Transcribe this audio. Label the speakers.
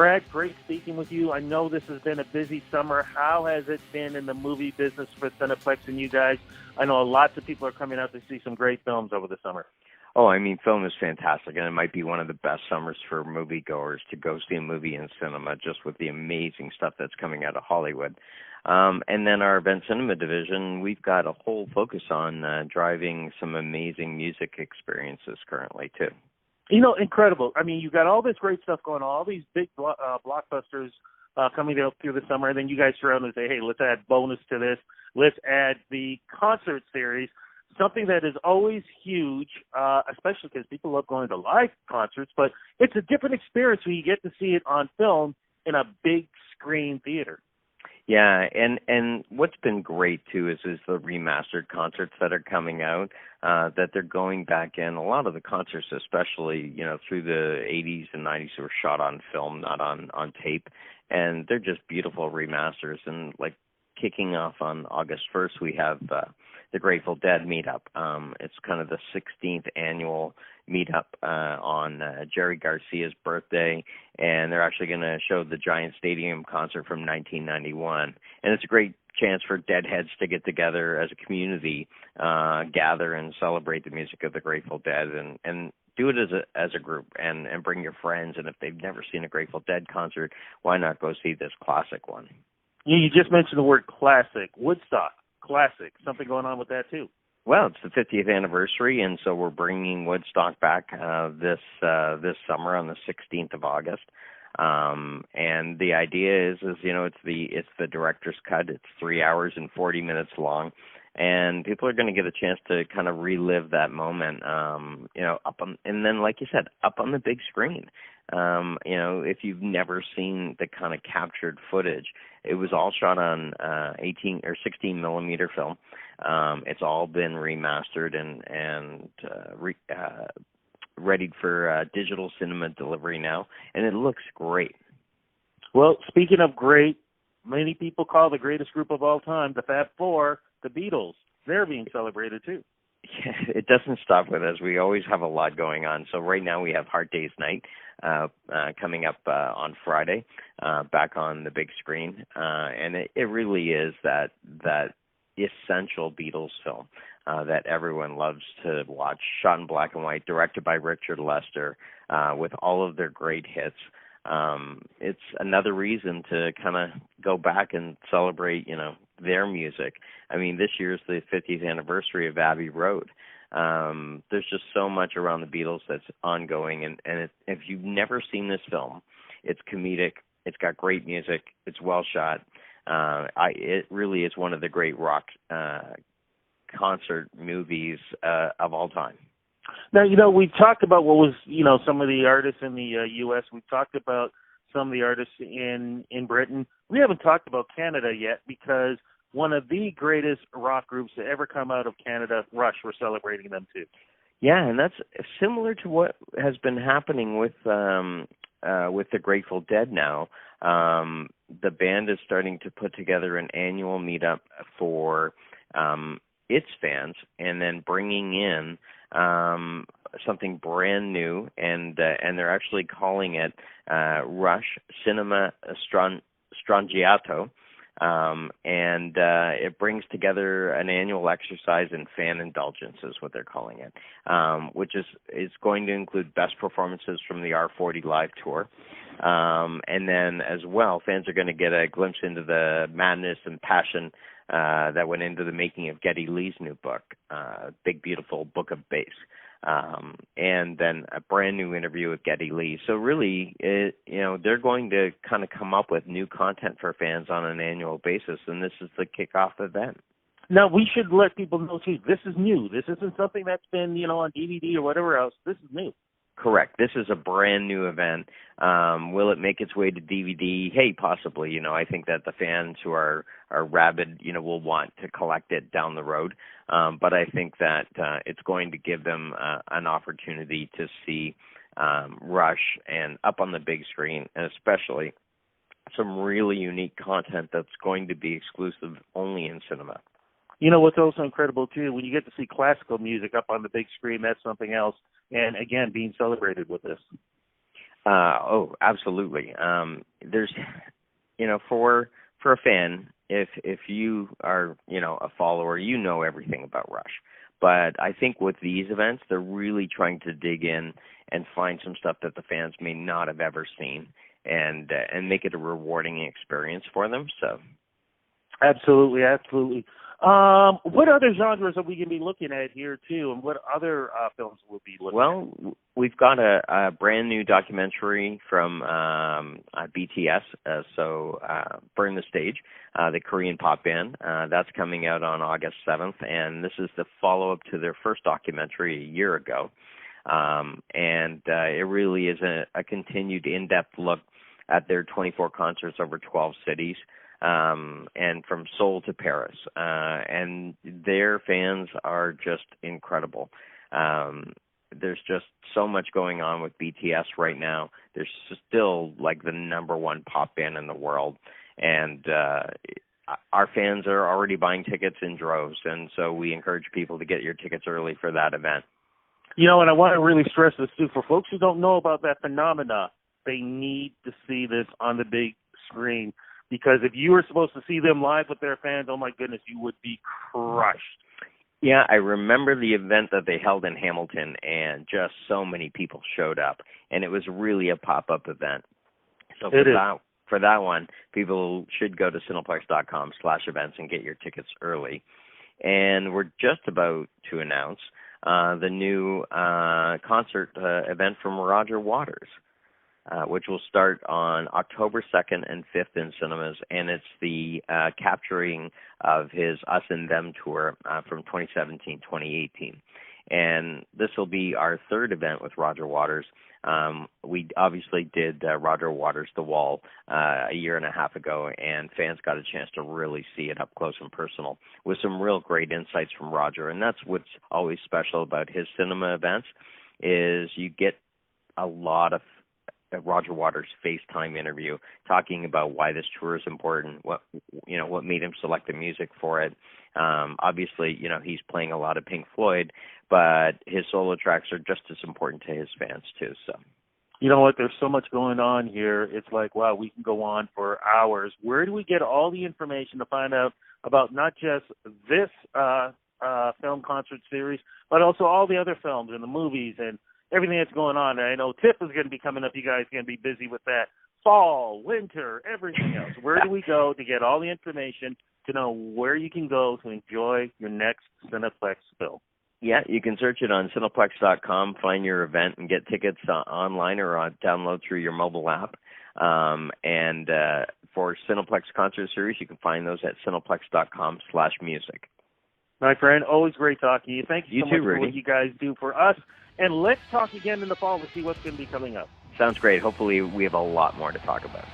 Speaker 1: Brad, great speaking with you. I know this has been a busy summer. How has it been in the movie business for Cineplex and you guys? I know lots of people are coming out to see some great films over the summer.
Speaker 2: Oh, I mean, film is fantastic, and it might be one of the best summers for moviegoers to go see a movie in cinema, just with the amazing stuff that's coming out of Hollywood. And then our event cinema division, we've got a whole focus on driving some amazing music experiences currently, too.
Speaker 1: You know, incredible. I mean, you got all this great stuff going on, all these big blockbusters coming out through the summer, and then you guys turn around and say, hey, let's add bonus to this. Let's add the concert series, something that is always huge, especially because people love going to live concerts, but it's a different experience when you get to see it on film in a big screen theater.
Speaker 2: Yeah, and what's been great, too, is the remastered concerts that are coming out, that they're going back in. A lot of the concerts, especially, through the 80s and 90s, were shot on film, not on tape, and they're just beautiful remasters. And, kicking off on August 1st, we have the Grateful Dead meetup. It's kind of the 16th annual meetup on Jerry Garcia's birthday, and they're actually going to show the Giant Stadium concert from 1991. And it's a great chance for Deadheads to get together as a community, gather and celebrate the music of the Grateful Dead, and do it as a group and bring your friends. And if they've never seen a Grateful Dead concert, why not go see this classic one?
Speaker 1: You just mentioned the word classic. Woodstock, classic. Something going on with that, too.
Speaker 2: Well, it's the 50th anniversary, and so we're bringing Woodstock back this summer on the 16th of August. And the idea is it's the director's cut. It's 3 hours and 40 minutes long, and people are going to get a chance to kind of relive that moment. And then, like you said, up on the big screen. If you've never seen the kind of captured footage, it was all shot on 18 or 16 millimeter film. It's all been remastered and ready for digital cinema delivery now, and it looks great.
Speaker 1: Well, speaking of great, many people call the greatest group of all time, the Fab Four, the Beatles. They're being celebrated too.
Speaker 2: Yeah, it doesn't stop with us. We always have a lot going on. So right now we have Hard Day's Night coming up on Friday, back on the big screen, and it really is that essential Beatles film that everyone loves to watch. Shot in black and white, directed by Richard Lester, with all of their great hits. It's another reason to kind of go back and celebrate, their music. I mean, this year's the 50th anniversary of Abbey Road. There's just so much around the Beatles that's ongoing, and if you've never seen this film, it's comedic, it's got great music, it's well shot. It really is one of the great rock concert movies of all time.
Speaker 1: Now, we've talked about what was, some of the artists in the U.S. We've talked about some of the artists in Britain. We haven't talked about Canada yet because one of the greatest rock groups to ever come out of Canada, Rush, we're celebrating them too.
Speaker 2: Yeah, and that's similar to what has been happening with the Grateful Dead now. The band is starting to put together an annual meetup for its fans, and then bringing in something brand new, and they're actually calling it Rush Cinema Strangiato, and it brings together an annual exercise in fan indulgence, is what they're calling it, which is going to include best performances from the R40 live tour. And then as well, fans are going to get a glimpse into the madness and passion that went into the making of Geddy Lee's new book, Big Beautiful Book of Bass. And then a brand new interview with Geddy Lee. So really, they're going to kind of come up with new content for fans on an annual basis, and this is the kickoff event.
Speaker 1: Now, we should let people know, too, this is new. This isn't something that's been, on DVD or whatever else. This is new.
Speaker 2: Correct. This is a brand new event. Will it make its way to DVD? Hey, possibly. I think that the fans who are rabid, will want to collect it down the road. But I think that it's going to give them an opportunity to see Rush and up on the big screen, and especially some really unique content that's going to be exclusive only in cinema.
Speaker 1: What's also incredible, too, when you get to see classical music up on the big screen, that's something else. And, again, being celebrated with this.
Speaker 2: Oh, absolutely. There's, for a fan, if you are, a follower, everything about Rush. But I think with these events, they're really trying to dig in and find some stuff that the fans may not have ever seen, and make it a rewarding experience for them. So,
Speaker 1: absolutely. What other genres are we going to be looking at here too, and what other films will be looking at?
Speaker 2: Well, we've got a brand new documentary from BTS, Burn the Stage, the Korean pop band. That's coming out on August 7th, and this is the follow-up to their first documentary a year ago. It really is a continued in-depth look at their 24 concerts over 12 cities. And from Seoul to Paris. And their fans are just incredible. There's just so much going on with BTS right now. They're still like the number one pop band in the world. And our fans are already buying tickets in droves. And so we encourage people to get your tickets early for that event.
Speaker 1: And I want to really stress this too. For folks who don't know about that phenomena, they need to see this on the big screen. Because if you were supposed to see them live with their fans, oh my goodness, you would be crushed.
Speaker 2: Yeah, I remember the event that they held in Hamilton, and just so many people showed up. And it was really a pop-up event. So for that one, people should go to Cineplex.com/events and get your tickets early. And we're just about to announce the new concert event from Roger Waters. Which will start on October 2nd and 5th in cinemas, and it's the capturing of his Us and Them tour from 2017-2018. And this will be our third event with Roger Waters. We obviously did Roger Waters' The Wall a year and a half ago, and fans got a chance to really see it up close and personal with some real great insights from Roger. And that's what's always special about his cinema events, is you get a lot of Roger Waters' FaceTime interview talking about why this tour is important, what made him select the music for it. Obviously, he's playing a lot of Pink Floyd, but his solo tracks are just as important to his fans too. So,
Speaker 1: you know what? There's so much going on here. It's like, wow, we can go on for hours. Where do we get all the information to find out about not just this film concert series, but also all the other films and the movies and everything that's going on? I know TIFF is going to be coming up. You guys are going to be busy with that. Fall, winter, everything else. Where do we go to get all the information to know where you can go to enjoy your next Cineplex film?
Speaker 2: Yeah, you can search it on Cineplex.com, find your event, and get tickets online or download through your mobile app. For Cineplex Concert Series, you can find those at Cineplex.com/music.
Speaker 1: My friend, always great talking to you. Thank you so much
Speaker 2: Rudy.
Speaker 1: for what you guys do for us. And let's talk again in the fall to see what's going to be coming up.
Speaker 2: Sounds great. Hopefully we have a lot more to talk about.